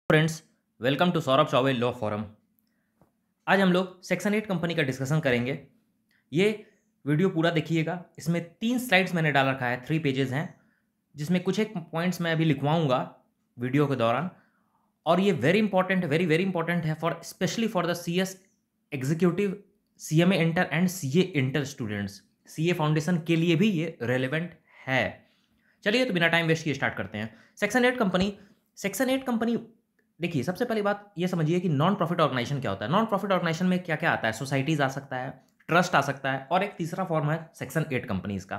Friends, welcome to Saurabh Chaubey law forum. आज हम लोग सेक्शन 8 कंपनी का डिस्कशन करेंगे। ये वीडियो पूरा देखिएगा। इसमें 3 स्लाइड्स मैंने डाल रखा है, 3 पेजेस हैं, जिसमें कुछ एक पॉइंट्स मैं अभी लिखवाऊंगा वीडियो के दौरान। और ये very important, very very important है for specially for the CS executive, CMA inter and CA inter students. CA foundation के लिए भी ये रेलिवेंट है। चलिए तो बिना टाइम वेस्ट किए स्टार्ट करते हैं। सेक्शन 8 कंपनी देखिए, सबसे पहली बात ये समझिए कि नॉन प्रॉफिट ऑर्गेनाइजेशन क्या होता है। नॉन प्रॉफिट ऑर्गेनाइजेशन में क्या क्या आता है? सोसाइटीज आ सकता है, ट्रस्ट आ सकता है, और एक तीसरा फॉर्म है सेक्शन 8 कंपनीज का।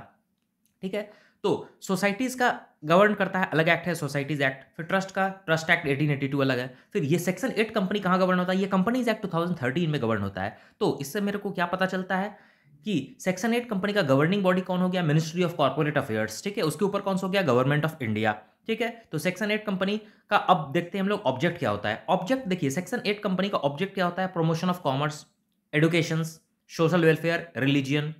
ठीक है, तो सोसाइटीज का गवर्न करता है, अलग एक्ट है सोसाइटीज एक्ट। फिर ट्रस्ट का ट्रस्ट एक्ट 1882 अलग है। फिर ये सेक्शन 8 कंपनी कहाँ गवर्न होता है? ये कंपनीज एक्ट 2013 में गवर्न होता है। तो इससे मेरे को क्या पता चलता है कि सेक्शन 8 कंपनी का गवर्निंग बॉडी कौन हो गया? Ministry of corporate affairs. ठीक है, उसके ऊपर कौन सा हो गया? Government of India. ठीक है, तो सेक्शन 8 कंपनी का अब देखते हैं हम लोग ऑब्जेक्ट क्या होता है। ऑब्जेक्ट देखिए, सेक्शन 8 कंपनी का ऑब्जेक्ट क्या होता है? Promotion of commerce, education, social welfare, religion,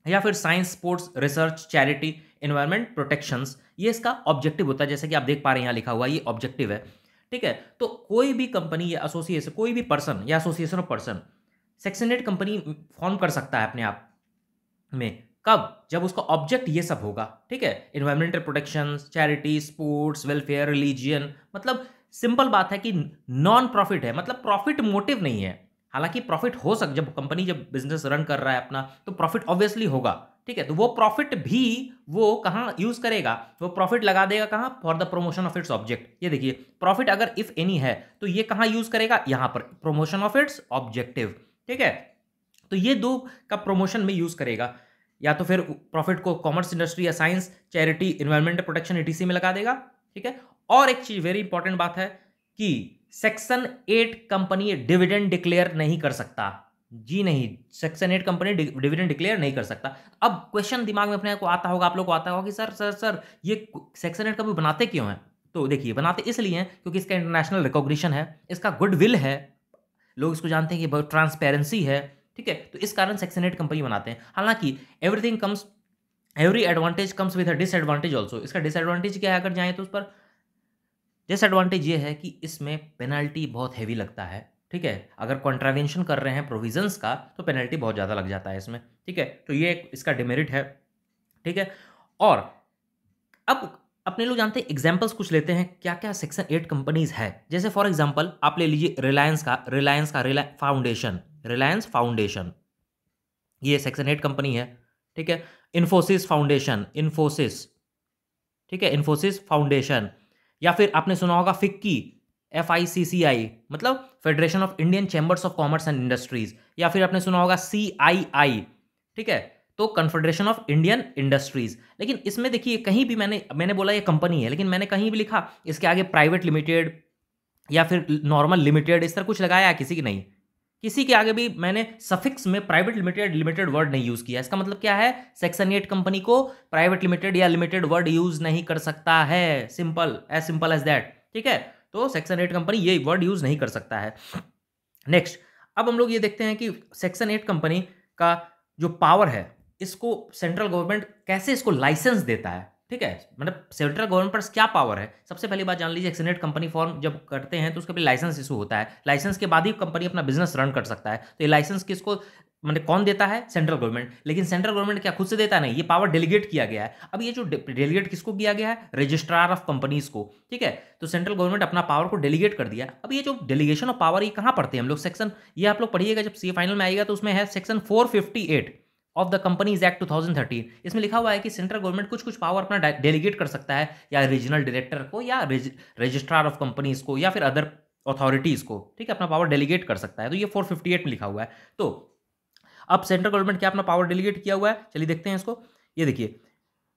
या फिर science, sports, research, charity, environment, protections. ये इसका ऑब्जेक्टिव होता है, जैसे कि आप देख पा रहे हैं यहाँ लिखा हुआ है, ये ऑब्जेक्टिव है। ठीक है, तो कोई भी कंपनी या एसोसिएशन, कोई भी पर्सन या association of person section 8 company form कर सकता है अपने आप में। कब? जब उसका ऑब्जेक्ट ये सब होगा। ठीक है, environmental protection, charity, sports, welfare, religion. मतलब सिंपल बात है कि नॉन प्रॉफिट है, मतलब प्रॉफिट मोटिव नहीं है। हालांकि प्रॉफिट हो सक जब कंपनी जब बिजनेस रन कर रहा है अपना, तो प्रॉफिट ऑब्वियसली होगा। ठीक है, तो वो प्रॉफिट भी वो कहाँ यूज करेगा? वो प्रॉफिट लगा देगा कहाँ? For the promotion of its object. ये देखिए, प्रॉफिट अगर इफ एनी है तो ये कहाँ यूज करेगा? यहाँ पर, प्रमोशन ऑफ इट्स ऑब्जेक्टिव। ठीक है, तो ये दो का प्रमोशन में यूज करेगा। या तो फिर प्रॉफिट को कॉमर्स, इंडस्ट्री या science, charity, environmental protection, ETC में लगा देगा। ठीक है, और एक चीज वेरी इंपॉर्टेंट बात है कि सेक्शन 8 कंपनी डिविडेंड डिक्लेयर नहीं कर सकता। जी नहीं, सेक्शन 8 कंपनी डिविडेंड डिक्लेयर नहीं कर सकता। अब क्वेश्चन दिमाग में अपने को आता होगा, आप लोग को आता होगा कि सर सर सर ये सेक्शन 8 कंपनी बनाते क्यों है? तो देखिए, बनाते इसलिए हैं क्योंकि इसका इंटरनेशनल रिकॉग्निशन है, इसका गुडविल है, लोग इसको जानते हैं कि बहुत ट्रांसपेरेंसी है। ठीक है, तो इस कारण सेक्शन 8 कंपनी बनाते हैं। हालांकि every advantage comes with a disadvantage also. इसका डिसएडवांटेज क्या है अगर जाए तो उस पर? डिसएडवांटेज ये है कि इसमें पेनल्टी बहुत हैवी लगता है। ठीक है, अगर कॉन्ट्रावेंशन कर रहे हैं प्रोविजंस का तो पेनल्टी बहुत ज़्यादा लग जाता है इसमें। ठीक है, तो ये इसका डिमेरिट है। ठीक है, और अब अपने लोग जानते हैं, एग्जाम्पल्स कुछ लेते हैं क्या क्या सेक्शन 8 कंपनीज है। जैसे फॉर एग्जांपल आप ले लीजिए रिलायंस फाउंडेशन, रिलायंस फाउंडेशन, ये सेक्शन 8 कंपनी है। ठीक है, इन्फोसिस फाउंडेशन, इन्फोसिस, ठीक है, इन्फोसिस फाउंडेशन। या फिर आपने सुना होगा फिक्की, FICCI, मतलब federation of Indian chambers of commerce and industries. या फिर आपने सुना होगा CII। ठीक है, तो कन्फेडरेशन ऑफ इंडियन इंडस्ट्रीज। लेकिन इसमें देखिए, कहीं भी मैंने बोला ये कंपनी है, लेकिन मैंने कहीं भी लिखा इसके आगे प्राइवेट लिमिटेड या फिर नॉर्मल लिमिटेड, इस तरह कुछ लगाया? किसी की नहीं। किसी के आगे भी मैंने सफिक्स में प्राइवेट लिमिटेड वर्ड नहीं यूज किया। इसका मतलब क्या है? सेक्शन 8 कंपनी को प्राइवेट लिमिटेड या लिमिटेड वर्ड यूज नहीं कर सकता है। Simple as that. ठीक है, तो सेक्शन 8 कंपनी ये वर्ड यूज नहीं कर सकता है। नेक्स्ट, अब हम लोग ये देखते हैं कि सेक्शन 8 कंपनी का जो पावर है, इसको सेंट्रल गवर्नमेंट कैसे इसको लाइसेंस देता है। ठीक है, मतलब सेंट्रल गवर्नमेंट पर क्या पावर है? सबसे पहली बात जान लीजिए, सेक्शन 8 कंपनी फॉर्म जब करते हैं तो उसके लिए लाइसेंस इशू होता है। लाइसेंस के बाद ही कंपनी अपना बिजनेस रन कर सकता है। तो ये लाइसेंस किसको, मतलब कौन देता है? Central government. लेकिन सेंट्रल गवर्नमेंट क्या खुद से देता नहीं, ये पावर डेलीगेट किया गया है। अब ये जो डेलीगेट किसको किया गया है? रजिस्ट्रार ऑफ कंपनीज को। ठीक है, तो सेंट्रल गवर्नमेंट अपना पावर को डेलीगेट कर दिया। अब ये जो डेलीगेशन ऑफ पावर, ये कहाँ पढ़ते हैं हम लोग? सेक्शन, ये आप लोग पढ़िएगा जब CA फाइनल में आएगा, तो उसमें है section 458 of the companies act 2013। इसमें लिखा हुआ है कि सेंट्रल गवर्नमेंट कुछ कुछ पावर अपना डेलीगेट कर सकता है, या रीजनल डायरेक्टर को, या रजिस्ट्रार ऑफ कंपनीज को, या फिर अदर अथॉरिटीज को। ठीक है, अपना पावर डेलीगेट कर सकता है। तो ये 458 में लिखा हुआ है। तो अब सेंट्रल गवर्नमेंट क्या अपना पावर डेलीगेट किया हुआ है? चलिए देखते हैं इसको। ये देखिए,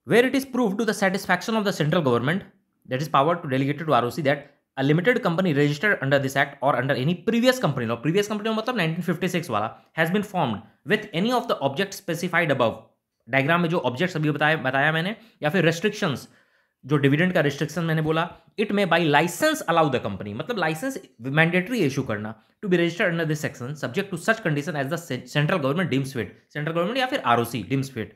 where it is prove to the satisfaction of the central government that is power to delegated to ROC that a limited company registered under this act or under any previous company law, previous company मतलब 1956 वाला, has been formed with any of the objects specified above। Diagram में जो objects अभी बताया मैंने, या फिर restrictions, जो डिविडेंड का रिस्ट्रिक्शन मैंने बोला, इट में by license allow the company, मतलब लाइसेंस मैंडेटरी इशू करना, to be registered under this section subject to such condition as the central government deems fit, central government या फिर ROC deems fit,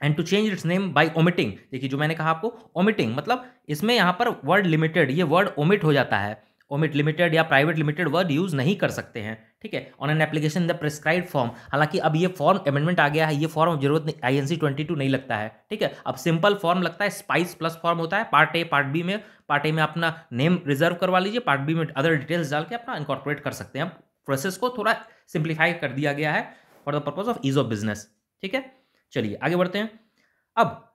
and to change its name by omitting. देखिए, जो मैंने कहा आपको omitting, मतलब इसमें यहां पर वर्ड लिमिटेड, ये वर्ड ओमिट हो जाता है, ओमिट लिमिटेड या प्राइवेट लिमिटेड वर्ड यूज नहीं कर सकते हैं, ठीक है, on an application the prescribed form. हालांकि अब ये फॉर्म अमेंडमेंट आ गया है, ये फॉर्म जरूरत नहीं, INC 22 नहीं लगता है, ठीक है। अब सिंपल फॉर्म लगता है, स्पाइस प्लस फॉर्म होता है, पार्ट ए पार्ट ए में अपना नेम रिजर्व करवा लीजिए, पार्ट बी में अदर डिटेल्स डाल के अपना इनकॉर्पोरेट कर सकते हैं। प्रोसेस को थोड़ा सिंप्लीफाई कर दिया गया है for the purpose of ease of business, ठीक है। चलिए आगे बढ़ते हैं। अब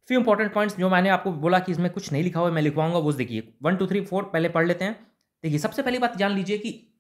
फ्यू इंपॉर्टेंट पॉइंट्स जो मैंने आपको बोला कि इसमें कुछ नहीं लिखा हुआ है, मैं लिखवाऊंगा, वो देखिए 1 2 3 4 पहले पढ़ लेते हैं। देखिए सबसे पहली बात जान लीजिए कि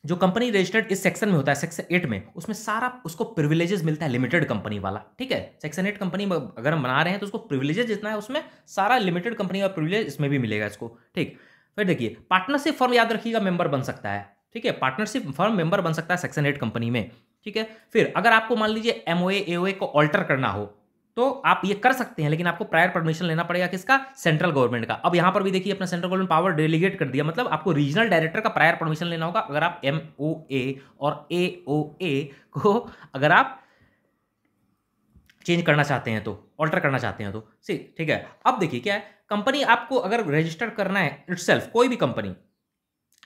जो कंपनी रजिस्टर्ड इस सेक्शन में होता है, सेक्शन 8 में, उसमें सारा उसको प्रिविलेजेस मिलता है लिमिटेड कंपनी वाला, ठीक है। सेक्शन 8 कंपनी में अगर हम बना रहे हैं तो उसको प्रिविलेजेस जितना है उसमें सारा लिमिटेड कंपनी का प्रिविलेज इसमें भी मिलेगा इसको, ठीक। फिर देखिए पार्टनरशिप फर्म याद रखिएगा मेंबर बन सकता है, ठीक है, पार्टनरशिप फर्म मेंबर बन सकता है सेक्शन 8 कंपनी में, ठीक है। फिर अगर आपको मान लीजिए MOA AOA को ऑल्टर करना हो तो आप ये कर सकते हैं, लेकिन आपको प्रायर परमिशन लेना पड़ेगा, किसका, सेंट्रल गवर्नमेंट का। अब यहां पर भी देखिए अपना सेंट्रल गवर्नमेंट पावर डेलीगेट कर दिया, मतलब आपको रीजनल डायरेक्टर का प्रायर परमिशन लेना होगा अगर आप MOA और AOA को अगर आप चेंज करना चाहते हैं तो, ऑल्टर करना चाहते हैं तो, ठीक है। अब देखिए क्या है, कंपनी आपको अगर रजिस्टर करना है इटसेल्फ, कोई भी कंपनी,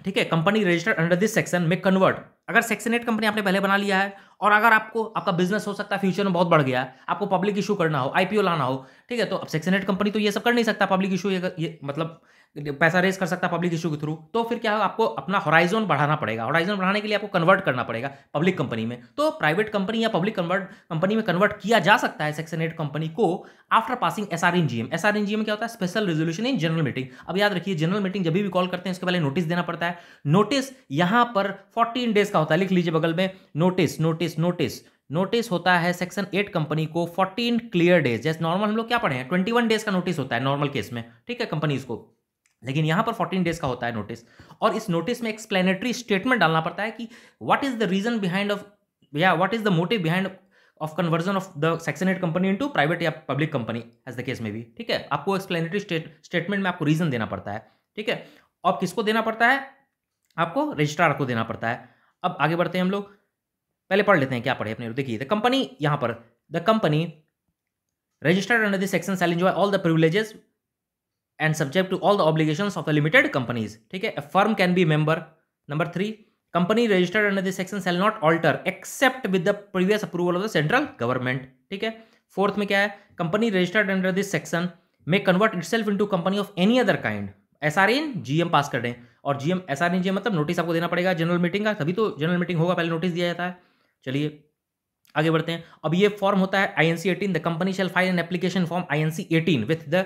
ठीक है, company registered under this section में कन्वर्ट, अगर सेक्शन 8 कंपनी आपने पहले बना लिया है और अगर आपका बिजनेस हो सकता है फ्यूचर में बहुत बढ़ गया है, आपको पब्लिक इशू करना हो, IPO लाना हो, ठीक है, तो अब सेक्शन 8 कंपनी तो ये सब कर नहीं सकता, पब्लिक इशू ये मतलब पैसा रेज कर सकता है पब्लिक इशू के थ्रू, तो फिर क्या है, आपको अपना होराइजन बढ़ाना पड़ेगा, होराइजन बढ़ाने के लिए आपको कन्वर्ट करना पड़ेगा पब्लिक कंपनी में। तो प्राइवेट कंपनी या पब्लिक कंपनी में कन्वर्ट किया जा सकता है सेक्शन 8 कंपनी को आफ्टर पासिंग SRNGM। SRNGM क्या होता है, special resolution in general meeting. अब याद रखिए जनरल मीटिंग जब भी कॉल करते हैं उसके पहले नोटिस देना पड़ता है। नोटिस यहां पर 14 डेज का होता है, लिख लीजिए बगल में, नोटिस नोटिस नोटिस नोटिस होता है सेक्शन 8 कंपनी को 14 क्लियर डेज, जैसे नॉर्मल हम लोग क्या पढ़े हैं 21 डेज का नोटिस होता है नॉर्मल केस में, ठीक है, कंपनीज को, लेकिन यहां पर 14 डेज का होता है नोटिस। और इस नोटिस में एक्सप्लेनेटरी स्टेटमेंट डालना पड़ता है कि what is the reason behind of, या what is the motive behind of conversion of the section 8 company into private या public company as the case में भी, ठीक है। आपको एक्सप्लेनेटरी स्टेटमेंट में आपको रीजन देना पड़ता है, ठीक है। और किसको देना पड़ता है, आपको रजिस्ट्रार को देना पड़ता है। अब आगे बढ़ते हैं हम लोग, पहले पढ़ लेते हैं क्या पढ़े अपने, देखिए द कंपनी, यहां पर the company registered under this section shall enjoy all the privileges and subject to all the obligations of the limited companies, ठीक है। A firm can be member. Number 3, company registered under this section shall not alter except with the previous approval of the central government, ठीक है। 4th में क्या है, company registered under this section may convert itself into company of any other kind, SRN GM पास कर दें, और GM SRN GM मतलब notice आपको देना पड़ेगा जनरल मीटिंग का, तभी तो जनरल मीटिंग होगा, पहले नोटिस दिया जाता है। चलिए आगे बढ़ते हैं। अब ये फॉर्म होता है INC 18, the company shall file an application form INC 18 with the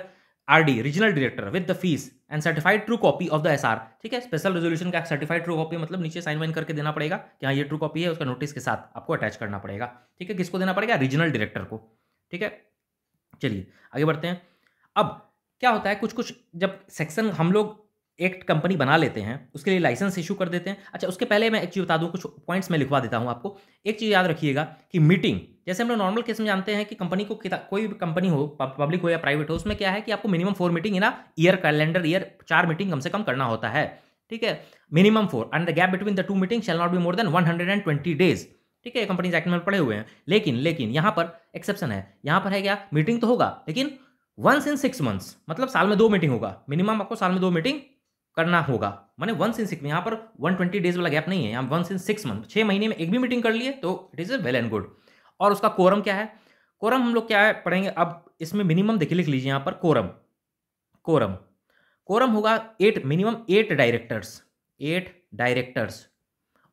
RD regional director with the fees and certified true copy of the SR, ठीक है। स्पेशल रेजोल्यूशन का सर्टिफाइड ट्रू कॉपी मतलब नीचे साइन वाइन करके देना पड़ेगा कि हाँ ये ट्रू कॉपी है, उसका नोटिस के साथ आपको अटैच करना पड़ेगा, ठीक है। किसको देना पड़ेगा, रीजनल डायरेक्टर को, ठीक है। चलिए आगे बढ़ते हैं। अब क्या होता है, कुछ कुछ जब सेक्शन हम लोग एक कंपनी बना लेते हैं उसके लिए लाइसेंस इशू कर देते हैं। अच्छा उसके पहले मैं एक चीज़ बता दूं, कुछ पॉइंट्स मैं लिखवा देता हूं आपको। एक चीज़ याद रखिएगा कि मीटिंग, जैसे हम लोग नॉर्मल केस में जानते हैं कि कंपनी को, कोई भी कंपनी हो, पब्लिक हो या प्राइवेट हो, उसमें क्या है कि आपको minimum 4 meeting in year, calendar year 4 meeting कम से कम करना होता है, ठीक है, minimum 4, and the gap between the 2 meeting shall not be more than 120 days, ठीक है। कंपनीज एक्ट में पढ़े हुए हैं, लेकिन यहाँ पर एक्सेप्शन है। यहाँ पर है क्या, मीटिंग तो होगा लेकिन वंस इन 6 मंथ्स, मतलब साल में 2 मीटिंग होगा, मिनिमम आपको साल में 2 मीटिंग करना होगा, माने वंस इन 6 में, यहाँ पर 120 डेज वाला गैप नहीं है, यहाँ वंस इन 6 मंथ, 6 महीने में एक भी मीटिंग कर लिए तो it is well and good. और उसका कोरम क्या है, कोरम हम लोग क्या है पढ़ेंगे। अब इसमें मिनिमम देखिए, लिख लीजिए यहाँ पर कोरम होगा 8, मिनिमम 8 डायरेक्टर्स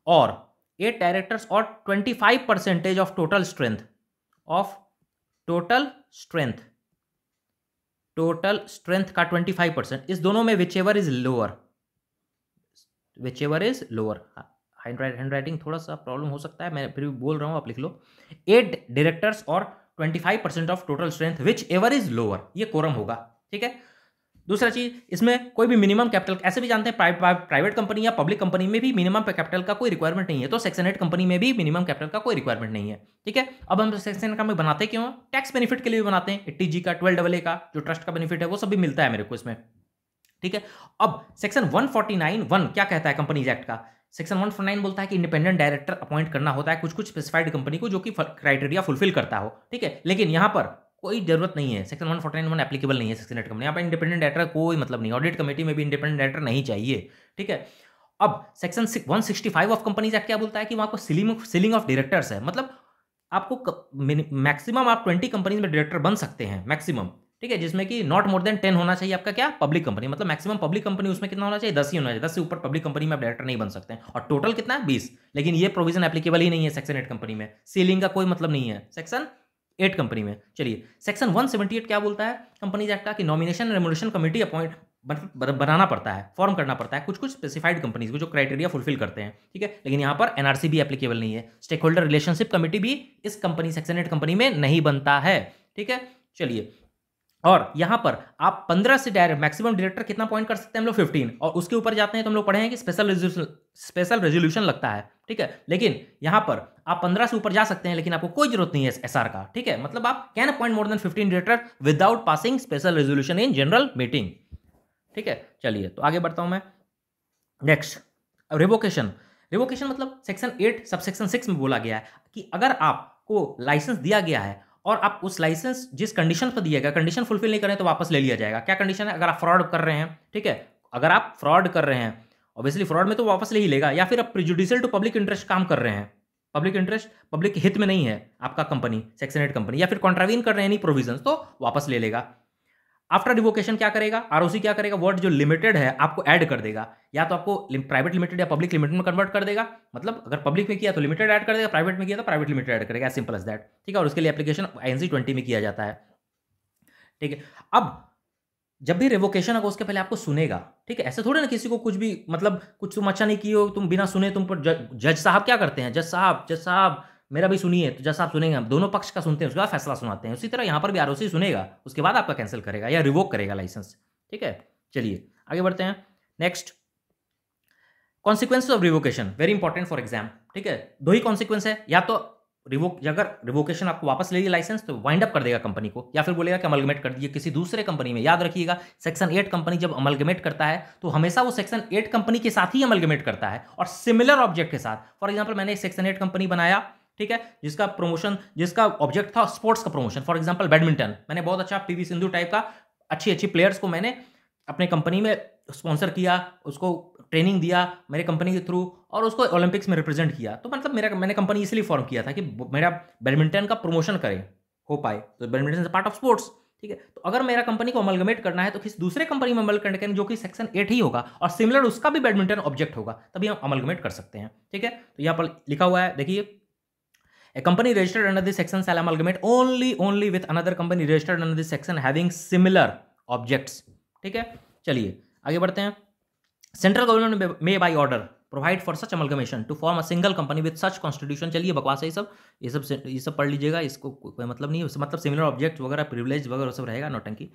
और 8 डायरेक्टर्स और 25% ऑफ टोटल स्ट्रेंथ का 25%, इस दोनों में which ever is lower, hand writing थोड़ा सा प्रॉब्लम हो सकता है, मैं फिर भी बोल रहा हूं, आप लिख लो 8 डायरेक्टर्स और 25% of total strength which ever is lower, ये कोरम होगा, ठीक है। दूसरा चीज, इसमें कोई भी मिनिमम कैपिटल, ऐसे भी जानते हैं प्राइवेट कंपनी या पब्लिक कंपनी में भी मिनिमम कैपिटल का कोई रिक्वायरमेंट नहीं है, तो सेक्शन 8 कंपनी में भी मिनिमम कैपिटल का कोई रिक्वायरमेंट नहीं है, ठीक है। अब हम सेक्शन 8 का बनाते क्यों, टैक्स बेनिफिट के लिए भी बनाते हैं, 80G का, 12AA का जो ट्रस्ट का बेनिफिट है वो सब भी मिलता है मेरे को इसमें, ठीक है। अब सेक्शन 149(1) क्या कहता है कंपनीज एक्ट का, सेक्शन 149 बोलता है कि इंडिपेंडेंट डायरेक्टर अपॉइंट करना होता है कुछ स्पेसिफाइड कंपनी को जो कि क्राइटेरिया फुलफिल करता हो, ठीक है। लेकिन यहाँ पर कोई जरूरत नहीं है, सेक्शन 149 एप्लीकेबल नहीं है सेक्शन 8 कंपनी। यहाँ पर इंडिपेंडेंट डायरेक्टर कोई मतलब नहीं, ऑडिट कमेटी में भी इंडिपेंडेंट डायरेक्टर नहीं चाहिए, ठीक है। अब सेक्शन 165 ऑफ कंपनीज एक्ट क्या बोलता है कि वहां पर सीलिंग ऑफ डायरेक्टर्स है, मतलब आपको मैक्सिमम आप 20 कंपनीज में डायरेक्टर बन सकते हैं मैक्सिमम, ठीक है, जिसमें कि नॉट मोर देन 10 होना चाहिए आपका क्या पब्लिक कंपनी, मतलब मैक्सिमम पब्लिक कंपनी उसमें कितना होना चाहिए 10 ही होना चाहिए, 10 से ऊपर पब्लिक कंपनी में आप डायरेक्टर नहीं बन सकते हैं, और टोटल कितना है 20। लेकिन ये प्रोविजन एप्लीकेबल ही नहीं है सेक्शन 8 कंपनी में, सीलिंग का कोई मतलब नहीं है सेक्शन 8 कंपनी में। चलिए सेक्शन 178 क्या बोलता है कंपनीज एक्ट का कि nomination and remuneration committee appoint बनाना पड़ता है, फॉर्म करना पड़ता है कुछ कुछ स्पेसिफाइड कंपनीज को जो क्राइटेरिया फुलफिल करते हैं, ठीक है। लेकिन यहाँ पर एनआरसी भी एप्लीकेबल नहीं है, स्टेक होल्डर रिलेशनशिप कमेटी भी इस कंपनी सेक्शन 8 कंपनी में नहीं बनता है, ठीक है। चलिए, और यहां पर आप 15 से डायरेक्ट मैक्सिमम डायरेक्टर कितना पॉइंट कर सकते हैं हम लोग 15, और उसके ऊपर जाते हैं तो हम लोग पढ़े हैं कि स्पेशल रेजोल्यूशन लगता है, ठीक है। लेकिन यहां पर आप 15 से ऊपर जा सकते हैं, लेकिन आपको कोई जरूरत नहीं है एसआर का, ठीक है। मतलब आप can appoint more than 15 director without passing special resolution in general meeting, ठीक है। चलिए तो आगे बढ़ता हूं मैं। Next, revocation. रिवोकेशन मतलब सेक्शन 8 सबसेक्शन 6 में बोला गया है कि अगर आपको लाइसेंस दिया गया है और आप उस लाइसेंस जिस कंडीशन पर दिया गया कंडीशन फुलफिल नहीं करें तो वापस ले लिया जाएगा। क्या कंडीशन है? अगर आप फ्रॉड कर रहे हैं, ठीक है, अगर आप फ्रॉड कर रहे हैं ऑब्वियसली फ्रॉड में तो वापस ले ही लेगा, या फिर आप प्रिजुडिशियल टू पब्लिक इंटरेस्ट काम कर रहे हैं, पब्लिक इंटरेस्ट पब्लिक हित में नहीं है आपका कंपनी सेक्शन 8 कंपनी, या फिर कॉन्ट्रावीन कर रहे हैं एनी प्रोविजन, तो वापस ले लेगा। आफ्टर रिवोकेशन क्या करेगा आरओसी, क्या करेगा वर्ड जो लिमिटेड है आपको ऐड कर देगा, या तो आपको प्राइवेट लिमिटेड या पब्लिक लिमिटेड में कन्वर्ट कर देगा, मतलब अगर पब्लिक में किया तो लिमिटेड ऐड कर देगा, प्राइवेट में किया तो प्राइवेट लिमिटेड ऐड करेगा, सिंपल एज दैट, ठीक है। और उसके लिए एप्लीकेशन INC 20 में किया जाता है, ठीक है। अब जब भी रिवोकेशन होगा उसके पहले आपको सुनेगा, ठीक है। ऐसे थोड़े ना किसी को कुछ भी मतलब कुछ तुम अच्छा नहीं किए हो तुम बिना सुने तुम पर जज साहब क्या करते हैं, जज साहब मेरा भी सुनिए, तो जज साहब सुनेंगे, हम दोनों पक्ष का सुनते हैं उसके बाद फैसला सुनाते हैं। उसी तरह यहाँ पर भी आरओसी सुनेगा उसके बाद आपका कैंसिल करेगा या रिवोक करेगा लाइसेंस, ठीक है। चलिए आगे बढ़ते हैं। Next, consequences of revocation, very important for exam, ठीक है। दो ही कॉन्सिक्वेंस है, या तो अगर रिवोकेशन आपको वापस ले लिया लाइसेंस तो वाइंड अप कर देगा कंपनी को, या फिर बोलेगा कि अमलगमेट कर दिए किसी दूसरे कंपनी में। याद रखिएगा सेक्शन 8 कंपनी जब अमलगमेट करता है तो हमेशा वो सेक्शन 8 कंपनी के साथ ही अमलगमेट करता है और सिमिलर ऑब्जेक्ट के साथ। फॉर एग्जांपल मैंने एक सेक्शन 8 कंपनी बनाया, ठीक है, जिसका ऑब्जेक्ट था स्पोर्ट्स का प्रमोशन, फॉर एग्जांपल बैडमिंटन। मैंने बहुत अच्छा PV सिंधु टाइप का अच्छी प्लेयर्स को मैंने अपने कंपनी में स्पॉन्सर किया, उसको ट्रेनिंग दिया मेरे कंपनी के थ्रू और उसको ओलंपिक्स में रिप्रेजेंट किया। तो मतलब मैंने कंपनी इसलिए फॉर्म किया था कि मेरा बैडमिंटन का प्रमोशन करे हो पाए, तो badminton is part of sports, ठीक है। तो अगर मेरा कंपनी को अमलगमेट करना है तो किसी दूसरे कंपनी में अमलगमेट करें जो कि सेक्शन 8 ही होगा और सिमिलर उसका भी बैडमिंटन ऑब्जेक्ट होगा, तभी हम अमलगमेट कर सकते हैं, ठीक है। तो यहाँ पर लिखा हुआ है देखिए, A company registered under this section shall amalgamate only with another company registered under this section having similar objects, ठीक है। चलिए आगे बढ़ते हैं। Central government may by order provide for such amalgamation to form a single company with such constitution। चलिए बकवास है ये सब पढ़ लीजिएगा, इसको कोई मतलब नहीं है, मतलब सिमिलर ऑब्जेक्ट वगैरह प्रिविलेज वगैरह सब रहेगा, नौटंकी।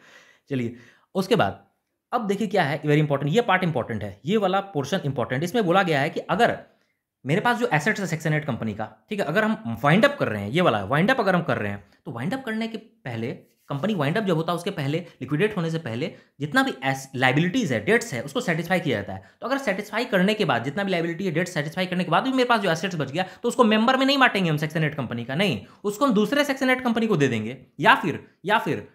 चलिए उसके बाद अब देखिए क्या है, वेरी इंपॉर्टेंट, ये पार्ट इंपॉर्टेंट है, ये वाला पोर्शन इंपॉर्टेंट। इसमें बोला गया है कि अगर मेरे पास जो एसेट्स है सेक्शन 8 कंपनी का, ठीक है, अगर हम वाइंड अप कर रहे हैं, ये वाला वाइंड अप अगर हम कर रहे हैं तो वाइंड अप करने के पहले कंपनी वाइंड अप जब होता है उसके पहले लिक्विडेट होने से पहले जितना भी लाइबिलिटीज है डेट्स है उसको सेटिस्फाई किया जाता है। तो अगर सेटिस्फाई करने के बाद जितना भी लाइबिलिटी है डेट्स सेटिस्फाई करने के बाद भी मेरे पास जो एसेट्स बच गया तो उसको मेंबर में नहीं बांटेंगे हम सेक्शन 8 कंपनी का, नहीं, उसको हम दूसरे सेक्शन 8 कंपनी को दे देंगे, या फिर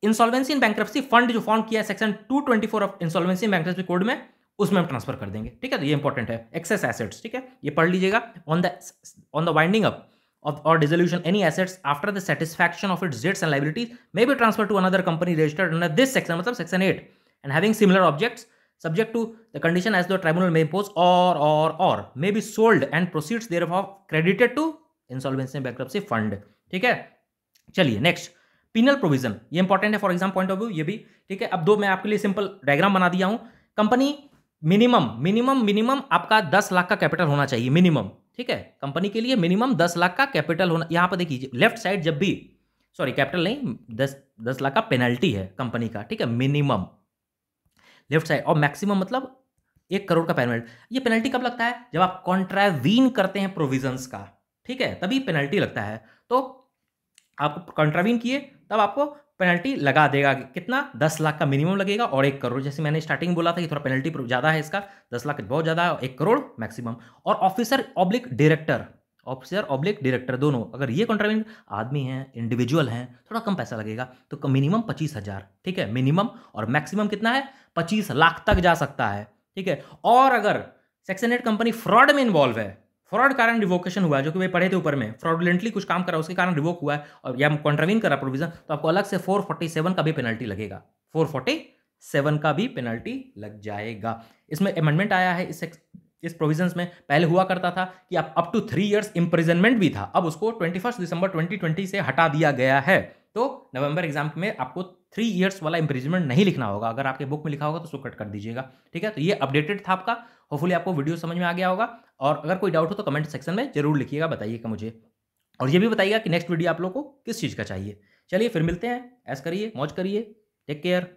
इंसॉल्वेंसी एंड बैंक्रप्सी फंड जो फॉर्म किया है section 224 of insolvency and bankruptcy code में उसमें हम ट्रांसफर कर देंगे, ठीक है। तो ये इंपॉर्टेंट है, एक्सेस एसेट्स, ठीक है, ये पढ़ लीजिएगा। On the winding up of or dissolution any assets after the satisfaction of its debts and liabilities may be transferred to another company registered under this section, मतलब section 8, and having similar objects subject to the condition as the tribunal may impose, or may be sold and proceeds thereof credited to insolvency and bankruptcy fund, ठीक है। चलिए next, penal provision, ये important है for exam point of view, ये भी ठीक है। अब दो मैं आपके लिए सिंपल डायग्राम बना दिया हूं। कंपनी मिनिमम आपका 10 लाख का कैपिटल होना चाहिए मिनिमम, ठीक है। कंपनी के लिए मिनिमम 10 लाख का कैपिटल होना, यहां पर देखिए लेफ्ट साइड जब भी, सॉरी कैपिटल नहीं, 10 लाख का पेनल्टी है कंपनी का, ठीक है, मिनिमम लेफ्ट साइड, और मैक्सिमम मतलब 1 करोड़ का पेनल्टी। ये पेनल्टी कब लगता है? जब आप कॉन्ट्रावीन करते हैं प्रोविजंस का, ठीक है, तभी पेनल्टी लगता है। तो आप कॉन्ट्रावीन किए तब आपको पेनल्टी लगा देगा, कितना? 10 लाख का मिनिमम लगेगा और 1 करोड़, जैसे मैंने स्टार्टिंग बोला था कि थोड़ा पेनल्टी ज़्यादा है इसका, 10 लाख बहुत ज़्यादा है, 1 करोड़ मैक्सिमम। और officer oblique director, officer oblique director दोनों, अगर ये कॉन्ट्रावेनिंग आदमी हैं, इंडिविजुअल हैं, थोड़ा कम पैसा लगेगा, तो मिनिमम 25,000, ठीक है, मिनिमम, और मैक्सिमम कितना है, 25 लाख तक जा सकता है, ठीक है। और अगर सेक्शन 8 कंपनी फ्रॉड में इन्वॉल्व है, फ्रॉड कारण रिवोकेशन हुआ है, जो कि वे पढ़े थे ऊपर में, फ्रॉडुलेंटली कुछ काम करा उसके कारण रिवोक हुआ है और या कॉन्ट्रावीन करा प्रोविजन, तो आपको अलग से 447 का भी पेनल्टी लगेगा, 447 का भी पेनल्टी लग जाएगा। इसमें अमेंडमेंट आया है इस प्रोविजंस में। पहले हुआ करता था कि आप अप टू 3 इयर्स इंप्रिजनमेंट भी था, अब उसको 21 दिसंबर 2020 से हटा दिया गया है। तो नवंबर एग्जाम में आपको 3 इयर्स वाला इंप्रिजनमेंट नहीं लिखना होगा, अगर आपके बुक में लिखा होगा तो उसको कट कर दीजिएगा, ठीक है। तो ये अपडेटेड था आपका, होपफुली आपको वीडियो समझ में आ गया होगा, और अगर कोई डाउट हो तो कमेंट सेक्शन में जरूर लिखिएगा, बताइएगा मुझे, और ये भी बताइएगा कि नेक्स्ट वीडियो आप लोग को किस चीज़ का चाहिए। चलिए फिर मिलते हैं, ऐसा करिए, मौज करिए, टेक केयर।